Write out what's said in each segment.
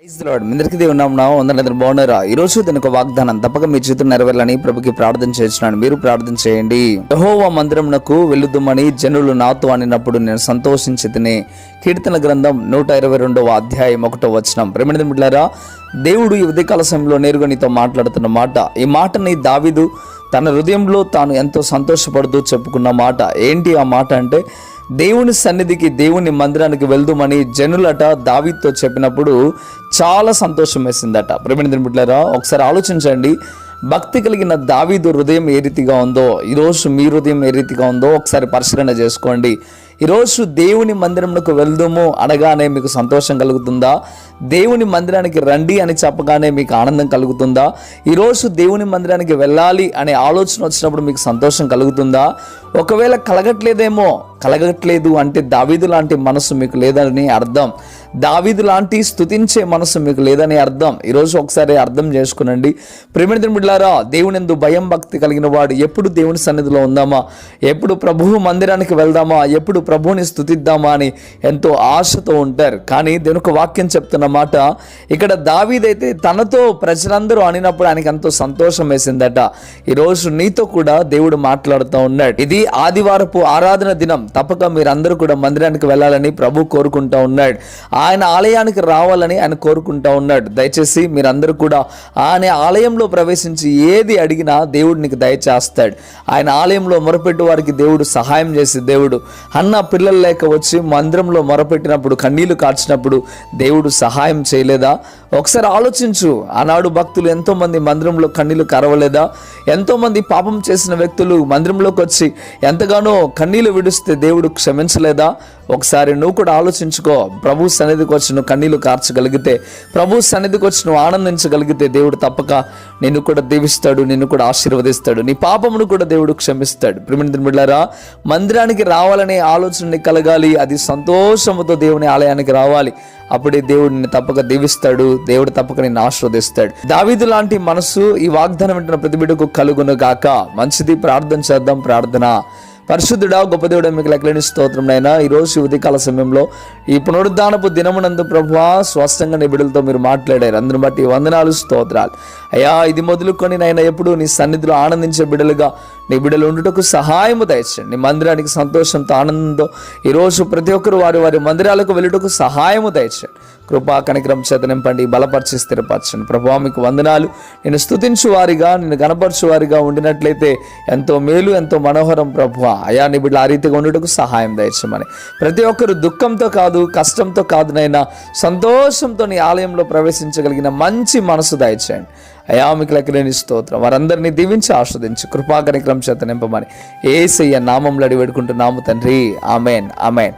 అందరికీ దేవుని నామమున బాగున్నారా? ఈ రోజు దీని ఒక వాగ్దానం తప్పక మీ జీవితం నెరవేరాలని ప్రభుకి ప్రార్థన చేస్తున్నాను. మీరు ప్రార్థన చేయండి. యెహోవా మందిరమునకు వెళ్ళుదుమని జనులు నాతో అనినప్పుడు నేను సంతోషించి తిని. కీర్తన గ్రంథం 122వ అధ్యాయం 1వ వచనం. ప్రేమైన బిడ్డలారా, దేవుడు ఈ ఉదయకాల సమయంలో నేరుగా నీతో మాట్లాడుతున్న మాట. ఈ మాటని దావీదు తన హృదయంలో తాను ఎంతో సంతోషపడుతూ చెప్పుకున్న మాట. ఏంటి ఆ మాట అంటే, దేవుని సన్నిధికి, దేవుని మందిరానికి వెళ్దామని జనులట దావీదుతో చెప్పినప్పుడు చాలా సంతోషం వేసిందట. ప్రేమైన బిడ్డలారా, ఒకసారి ఆలోచించండి. భక్తి కలిగిన దావీదు హృదయం ఏ రీతిగా ఉందో, ఈరోజు మీ హృదయం ఏ రీతిగా ఉందో ఒకసారి పరిశీలన చేసుకోండి. ఈరోజు దేవుని మందిరంకు వెళ్దాము అనగానే మీకు సంతోషం కలుగుతుందా? దేవుని మందిరానికి రండి అని చెప్పగానే మీకు ఆనందం కలుగుతుందా? ఈరోజు దేవుని మందిరానికి వెళ్ళాలి అనే ఆలోచన వచ్చినప్పుడు మీకు సంతోషం కలుగుతుందా? ఒకవేళ కలగట్లేదు అంటే దావీదు లాంటి మనసు మీకు లేదని అర్థం. దావీదు లాంటి స్తుతించే మనసు మీకు లేదని అర్థం. ఈరోజు ఒకసారి అర్థం చేసుకునండి. ప్రేమైన బిడ్డలారా, దేవుని యందు భయం భక్తి కలిగిన వాడు ఎప్పుడు దేవుని సన్నిధిలో ఉందామా, ఎప్పుడు ప్రభువు మందిరానికి వెళ్దామా, ఎప్పుడు ప్రభువుని స్తుతిద్దామా అని ఎంతో ఆశతో ఉంటారు. కానీ దేవుని ఒక వాక్యం చెప్తున్న మాట, ఇక్కడ దావీదైతే తనతో ప్రజలందరూ అనినప్పుడు ఆయనకి ఎంతో సంతోషం వేసిందట. ఈరోజు నీతో కూడా దేవుడు మాట్లాడుతూ ఉన్నాడు. ఇది ఆదివారపు ఆరాధన దినం. తప్పక మీరందరూ కూడా మందిరానికి వెళ్ళాలని ప్రభు కోరుకుంటా ఉన్నాడు. ఆయన ఆలయానికి రావాలని ఆయన కోరుకుంటా ఉన్నాడు. దయచేసి మీరందరూ కూడా ఆయన ఆలయంలో ప్రవేశించి ఏది అడిగినా దేవుడు నీకు దయచేస్తాడు. ఆయన ఆలయంలో మొరపెట్టు వారికి దేవుడు సహాయం చేసే దేవుడు. అన్న పిల్లలు లేక వచ్చి మందిరంలో మొరపెట్టినప్పుడు, కన్నీళ్లు కార్చినప్పుడు దేవుడు సహాయం చేయలేదా? ఒకసారి ఆలోచించు. ఆనాడు భక్తులు ఎంతో మంది మందిరంలో కన్నీళ్లు కరవలేదా? ఎంతో మంది పాపం చేసిన వ్యక్తులు మందిరంలోకి వచ్చి ఎంతగానో కన్నీళ్లు విడిస్తే దేవుడు క్షమించలేదా? ఒకసారి నువ్వు కూడా ఆలోచించుకో. ప్రభు సన్నిధికి వచ్చి నువ్వు కన్నీళ్లు కార్చగలిగితే, ప్రభు సన్నిధికి వచ్చి నువ్వు ఆనందించగలిగితే దేవుడు తప్పక నిన్ను కూడా దీవిస్తాడు, నిన్ను కూడా ఆశీర్వదిస్తాడు, నీ పాపమును కూడా దేవుడు క్షమిస్తాడు. ప్రియమైన బిడ్డలారా, మందిరానికి రావాలనే ఆలోచన నీకు కలగాలి. అది సంతోషముతో దేవుని ఆలయానికి రావాలి. అప్పుడే దేవుడు నిన్ను తప్పక దీవిస్తాడు, దేవుడు తప్పక నిన్ను ఆశీర్వదిస్తాడు. దావీదు లాంటి మనసు ఈ వాగ్దానం వింటున్న ప్రతి బిడ్డకు కలుగును గాక. మంచిది, ప్రార్థన చేద్దాం. ప్రార్థన. పరిశుద్ధుడా, గొప్ప దేవుడా, మీకు లెక్కలేని స్తోత్రం నైనా. ఈరోజు ఉదయకాల సమయంలో ఈ పునరుద్ధానపు దినమునందు ప్రభువా స్వస్థంగా నీ బిడ్డలతో మీరు మాట్లాడారు. అందుని బట్టి వందనాలు, స్తోత్రాలు అయ్యా. ఇది మొదలుకొని నైనా ఎప్పుడు నీ సన్నిధిలో ఆనందించే బిడ్డలుగా నీ బిడ్డలు ఉండుటకు సహాయము దయచండి. నీ మందిరానికి సంతోషంతో, ఆనందంతో ఈరోజు ప్రతి ఒక్కరు వారి వారి మందిరాలకు వెళ్ళుటకు సహాయము దయచండి. కృపా కనికరం చేత నింపండి, బలపరిచి స్థిరపరచండి. ప్రభువా మీకు వందనాలు. నేను స్తుతించు వారిగా, నేను గణపరచు వారిగా ఉండినట్లయితే ఎంతో మేలు, ఎంతో మనోహరం. ప్రభువా అయా, నీ బిడ్డలు ఆ రీతిగా ఉండుటకు సహాయం దయచమని. ప్రతి ఒక్కరు దుఃఖంతో కాదు, కష్టంతో కాదు నైనా, సంతోషంతో నీ ఆలయంలో ప్రవేశించగలిగిన మంచి మనసు దయచేయండి అయా. మీకు లెక్కలేని స్తోత్రం. వారందరినీ దీవించి ఆస్వాదించి కృపా కనికరం చేత నింపమని యేసయ్య నామములో అడిగి వేడుకుంటున్నాము తండ్రి. Amen, amen.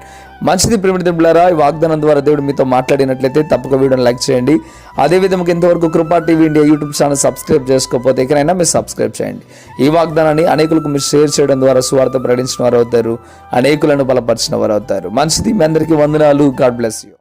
మంచిది. ప్రియమైన బిడ్డలారా, ఈ వాగ్దానం ద్వారా దేవుడు మీతో మాట్లాడినట్లయితే తప్పక వీడియోని లైక్ చేయండి. అదేవిధంగా ఇంతవరకు కృపా TV India YouTube channel subscribe చేసుకోకపోతే ఎక్కడైనా మీరు సబ్స్క్రైబ్ చేయండి. ఈ వాగ్దానాన్ని అనేకులకు మీరు షేర్ చేయడం ద్వారా సువార్త ప్రకటించిన వారు అవుతారు, అనేకులను బలపరిచిన వారు అవుతారు. మంచిది. మీ అందరికీ వందనాలు. God bless you.